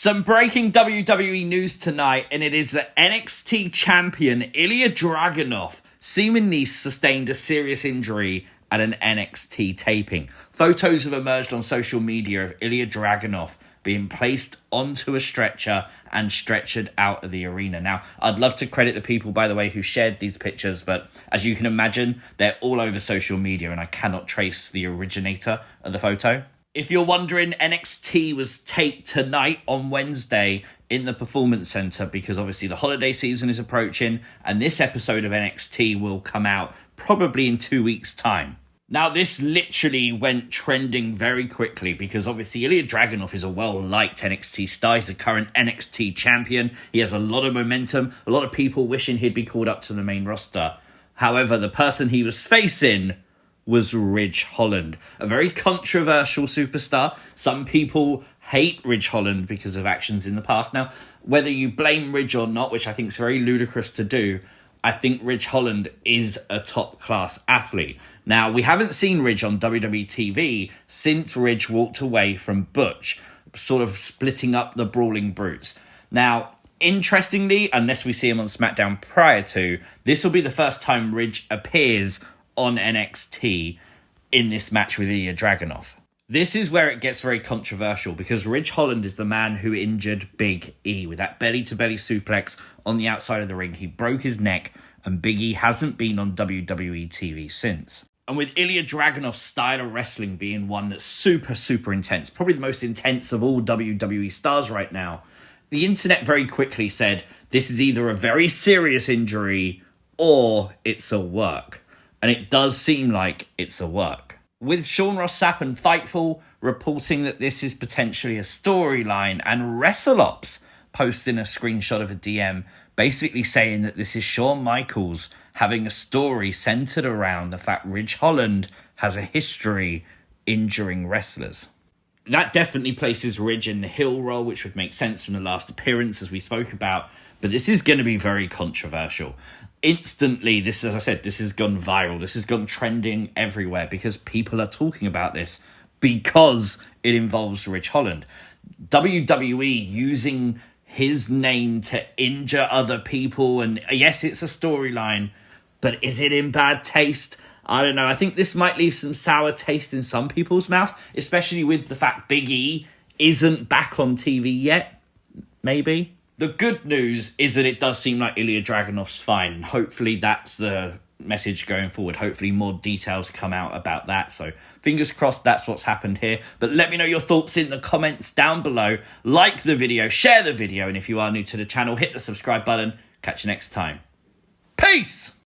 Some breaking WWE news tonight, and it is that NXT champion Ilja Dragunov seemingly sustained a serious injury at an NXT taping. Photos have emerged on social media of Ilja Dragunov being placed onto a stretcher and stretchered out of the arena. Now, I'd love to credit the people, by the way, who shared these pictures, but as you can imagine, they're all over social media and I cannot trace the originator of the photo. If you're wondering, NXT was taped tonight on Wednesday in the Performance Center because obviously the holiday season is approaching and this episode of NXT will come out probably in 2 weeks' time. Now, this literally went trending very quickly because obviously Ilja Dragunov is a well-liked NXT star. He's the current NXT champion. He has a lot of momentum, a lot of people wishing he'd be called up to the main roster. However, the person he was facing was Ridge Holland, a very controversial superstar. Some people hate Ridge Holland because of actions in the past. Now, whether you blame Ridge or not, which I think is very ludicrous to do, I think Ridge Holland is a top-class athlete. Now, we haven't seen Ridge on WWE TV since Ridge walked away from Butch, sort of splitting up the Brawling Brutes. Now, interestingly, unless we see him on SmackDown prior to, this will be the first time Ridge appears on NXT in this match with Ilja Dragunov. This is where it gets very controversial because Ridge Holland is the man who injured Big E with that belly-to-belly suplex on the outside of the ring. He broke his neck and Big E hasn't been on WWE TV since. And with Ilja Dragunov's style of wrestling being one that's super, super intense, probably the most intense of all WWE stars right now, the internet very quickly said this is either a very serious injury or it's a work. And it does seem like it's a work. With Sean Ross Sapp and Fightful reporting that this is potentially a storyline, and WrestleOps posting a screenshot of a DM basically saying that this is Shawn Michaels having a story centered around the fact Ridge Holland has a history injuring wrestlers. That definitely places Ridge in the heel role, which would make sense from the last appearance as we spoke about. But this is going to be very controversial. Instantly, this, as I said, this has gone viral. This has gone trending everywhere because people are talking about this because it involves Ridge Holland. WWE using his name to injure other people. And yes, it's a storyline, but is it in bad taste? I don't know. I think this might leave some sour taste in some people's mouth, especially with the fact Big E isn't back on TV yet. Maybe. The good news is that it does seem like Ilja Dragunov's fine. Hopefully that's the message going forward. Hopefully more details come out about that. So fingers crossed that's what's happened here. But let me know your thoughts in the comments down below. Like the video, share the video. And if you are new to the channel, hit the subscribe button. Catch you next time. Peace!